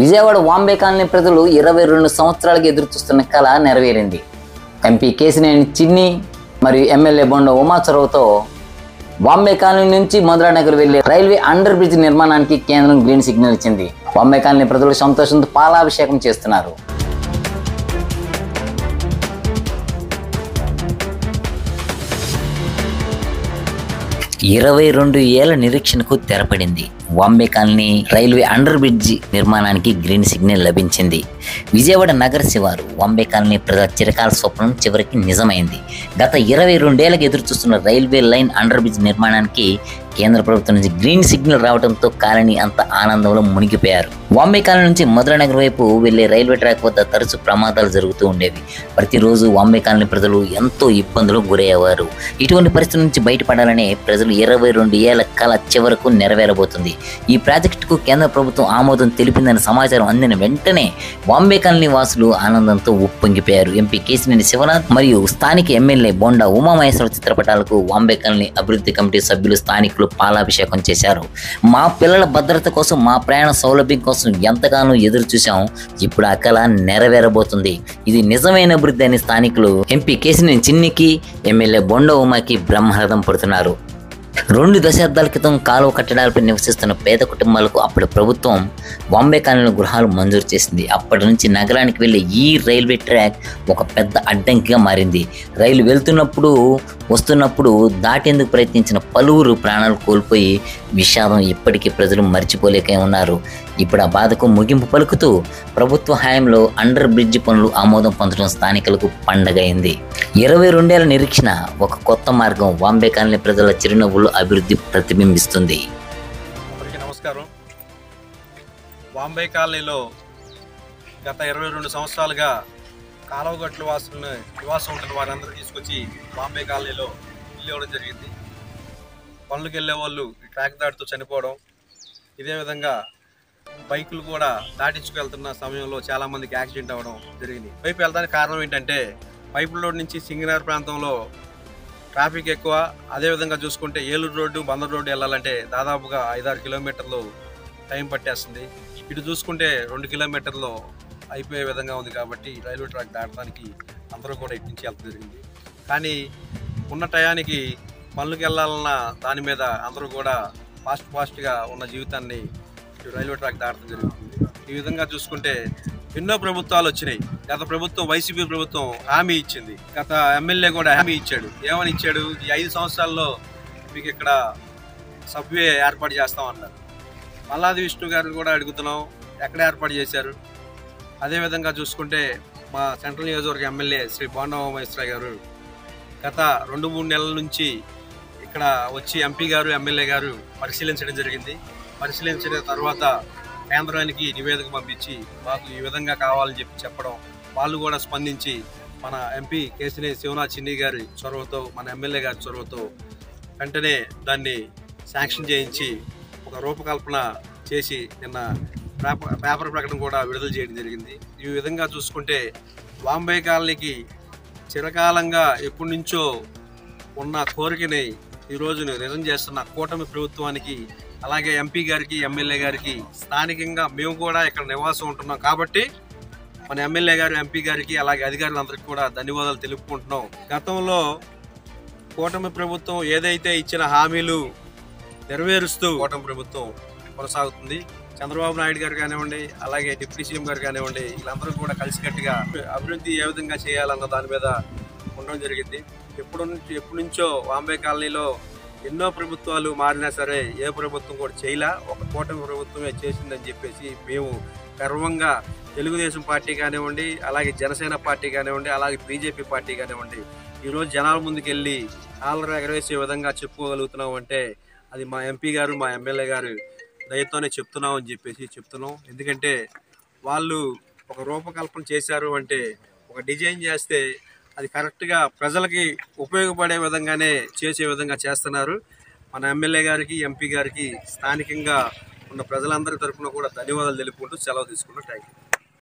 Vijayawada Vambay colony ప్రజలు 22 సంవత్సరాలుగా ఎదురుచూస్తున్న కళ నెరవేరింది. ఎంపీ కేశినేని చిన్ని మరియు ఎమ్మెల్యే బొండ ఉమా చొరవతో వాంబే కాలనీ నుంచి మధురానగర్ వెళ్లే రైల్వే అండర్ బ్రిడ్జ్ నిర్మాణానికి కేంద్రం గ్రీన్ సిగ్నల్ ఇచ్చింది. వాంబే కాలనీ ప్రజలు సంతోషంతో పాలాభిషేకం చేస్తున్నారు. 22 ఏళ్ల నిరీక్షణకు తెరపడింది. Vambay colony railway under bridge నిర్మాణానికి గ్రీన్ సిగ్నల్ లభించింది. విజయవాడ నగర శివారు వాంబే కాలనీ ప్రజల చిరకాల స్వప్నం చివరికి నిజమైంది. గత 22 ఏళ్లకు ఎదురుచూస్తున్న రైల్వే లైన్ అండర్ బ్రిడ్జ్ నిర్మాణానికి కేంద్ర ప్రభుత్వం నుంచి గ్రీన్ సిగ్నల్ రావడంతో కాలనీ అంత ఆనందంలో మునిగిపోయారు. వాంబే కాలనీ నుంచి మధురానగర్ వైపు వెళ్లే రైల్వే ట్రాక్ వద్ద తరచూ ప్రమాదాలు జరుగుతూ ఉండేవి. ప్రతిరోజు వాంబే కాలనీ ప్రజలు ఎంతో ఇబ్బందులకు గురయ్యేవారు. ఇటువంటి పరిస్థితి నుంచి బయటపడాలనే ప్రజలు 22 ఏళ్ల కళ చివరకు నెరవేరబోతుంది. ఈ ప్రాజెక్టుకు కేంద్ర ప్రభుత్వం ఆమోదం తెలిపిందని సమాచారం అందిన వెంటనే వాంబే కాలనీ వాసులు ఆనందంతో ఉప్పొంగిపోయారు. ఎంపీ కేశినేని శివనాథ్ మరియు స్థానిక ఎమ్మెల్యే బొండ ఉమామహేశ్వర చిత్రపటాలకు వాంబే కాలనీ అభివృద్ధి కమిటీ సభ్యులు స్థానికులు పాలాభిషేకం చేశారు. మా పిల్లల భద్రత కోసం, మా ప్రయాణ సౌలభ్యం కోసం ఎంతగానో ఎదురు చూశాం. ఇప్పుడు ఆ కళ నెరవేరబోతుంది. ఇది నిజమైన అభివృద్ధి అని స్థానికులు ఎంపీ కేశినేని చిన్నికి, ఎమ్మెల్యే బొండ ఉమాకి బ్రహ్మరథం పడుతున్నారు. 2 దశాబ్దాల క్రితం కాలువ కట్టడాలపై నివసిస్తున్న పేద కుటుంబాలకు అప్పటి ప్రభుత్వం వాంబే కాలనీలో గృహాలు మంజూరు చేసింది. అప్పటి నుంచి నగరానికి వెళ్లే ఈ రైల్వే ట్రాక్ ఒక పెద్ద అడ్డంకిగా మారింది. రైలు వెళ్తున్నప్పుడు, వస్తున్నప్పుడు దాటేందుకు ప్రయత్నించిన పలువురు ప్రాణాలు కోల్పోయి విషాదం ఇప్పటికీ ప్రజలు మర్చిపోలేక ఉన్నారు. ఇప్పుడు ఆ బాధకు ముగింపు పలుకుతూ ప్రభుత్వ హయాంలో అండర్ బ్రిడ్జి పనులు ఆమోదం పొందడం స్థానికులకు పండగ అయింది. 22 ఏళ్ల నిరీక్షణ ఒక కొత్త మార్గం. వాంబే కాలనీ ప్రజల చిరునవ్వులు అభివృద్ధి ప్రతిబింబిస్తుంది. నమస్కారం. వాంబే కాలనీలో గత 22 సంవత్సరాలుగా కాలువగట్ల వాసులను నివాసం ఉంటున్న వారందరూ తీసుకొచ్చి వాంబే కాలనీలో ఇల్లు ఇవ్వడం జరిగింది. పనులకు వెళ్ళే వాళ్ళు ట్రాక్ దాటుతూ చనిపోవడం, ఇదే విధంగా బైకులు కూడా దాటించుకెళ్తున్న సమయంలో చాలామందికి యాక్సిడెంట్ అవ్వడం జరిగింది. పైపు వెళ్ళడానికి కారణం ఏంటంటే పైపు రోడ్ నుంచి సింగనగర్ ప్రాంతంలో ట్రాఫిక్ ఎక్కువ. అదేవిధంగా చూసుకుంటే ఏలూరు రోడ్డు, బందర్ రోడ్డు వెళ్ళాలంటే దాదాపుగా 5-6 కిలోమీటర్లు టైం పట్టేస్తుంది. ఇటు చూసుకుంటే 2 కిలోమీటర్లు అయిపోయే విధంగా ఉంది. కాబట్టి రైల్వే ట్రాక్ దాటడానికి అందరూ కూడా ఇటు నుంచి వెళ్తూ జరిగింది. కానీ ఉన్న టయానికి పనులకు వెళ్ళాలన్న దాని మీద అందరూ కూడా ఫాస్ట్గా ఉన్న జీవితాన్ని రైల్వే ట్రాక్ దాటడం జరుగుతుంది. ఈ విధంగా చూసుకుంటే ఎన్నో ప్రభుత్వాలు వచ్చినాయి. గత ప్రభుత్వం, వైసీపీ ప్రభుత్వం హామీ ఇచ్చింది. గత ఎమ్మెల్యే కూడా హామీ ఇచ్చాడు. ఏమని ఇచ్చాడు? ఈ 5 సంవత్సరాల్లో మీకు ఇక్కడ సబ్వే ఏర్పాటు చేస్తామన్నారు. మల్లాది విష్ణు గారిని కూడా అడుగుతున్నాం, ఎక్కడ ఏర్పాటు చేశారు? అదేవిధంగా చూసుకుంటే మా సెంట్రల్ నియోజకవర్గ ఎమ్మెల్యే శ్రీ బొండ ఉమామహేశ్వర గారు గత 2-3 నెలల నుంచి ఇక్కడ వచ్చి ఎంపీ గారు, ఎమ్మెల్యే గారు పరిశీలించడం జరిగింది. పరిశీలించిన తర్వాత కేంద్రానికి నివేదిక పంపించి మాకు ఈ విధంగా కావాలని చెప్పడం, వాళ్ళు కూడా స్పందించి మన ఎంపీ కేశినేని శివనాథ్ చిన్ని గారి చొరవతో, మన ఎమ్మెల్యే గారి చొరవతో వెంటనే దాన్ని శాంక్షన్ చేయించి ఒక రూపకల్పన చేసి నిన్న పేపర్ ప్రకటన కూడా విడుదల చేయడం జరిగింది. ఈ విధంగా చూసుకుంటే వాంబే కాలనీకి చిరకాలంగా ఎప్పటి నుంచో ఉన్న కోరికని ఈరోజు నిజం చేస్తున్న కూటమి ప్రభుత్వానికి, అలాగే ఎంపీ గారికి, ఎమ్మెల్యే గారికి, స్థానికంగా మేము కూడా ఇక్కడ నివాసం ఉంటున్నాం కాబట్టి మన ఎమ్మెల్యే గారు, ఎంపీ గారికి, అలాగే అధికారులందరికీ కూడా ధన్యవాదాలు తెలుపుకుంటున్నాం. గతంలో కూటమి ప్రభుత్వం ఏదైతే ఇచ్చిన హామీలు నెరవేరుస్తూ కూటమి ప్రభుత్వం కొనసాగుతుంది. చంద్రబాబు నాయుడు గారు కానివ్వండి, అలాగే డిప్యూటీ సీఎం గారు కానివ్వండి, వీళ్ళందరూ కూడా కలిసికట్టుగా అభివృద్ధి ఏ విధంగా చేయాలన్న దాని మీద ఉండడం జరిగింది. ఎప్పటి నుంచో వాంబే కాలనీలో ఎన్నో ప్రభుత్వాలు మారినా సరే ఏ ప్రభుత్వం కూడా చేయలే, ఒక కూటమి ప్రభుత్వమే చేసిందని చెప్పేసి మేము గర్వంగా తెలుగుదేశం పార్టీ కానివ్వండి, అలాగే జనసేన పార్టీ కానివ్వండి, అలాగే బీజేపీ పార్టీ కానివ్వండి, ఈరోజు జనాల ముందుకెళ్ళి కాలర్ ఎగరేసే విధంగా చెప్పుకోగలుగుతున్నాం అంటే అది మా ఎంపీ గారు, మా ఎమ్మెల్యే గారు దయతోనే చెప్తున్నామని చెప్పేసి చెప్తున్నాం. ఎందుకంటే వాళ్ళు ఒక రూపకల్పన చేశారు అంటే, ఒక డిజైన్ చేస్తే అది కరెక్ట్గా ప్రజలకి ఉపయోగపడే విధంగానే చేసే విధంగా చేస్తున్నారు. మన ఎమ్మెల్యే గారికి, ఎంపీ గారికి, స్థానికంగా ఉన్న ప్రజలందరి తరఫున కూడా ధన్యవాదాలు తెలుపుకుంటూ సెలవు తీసుకున్నాం. Thank you.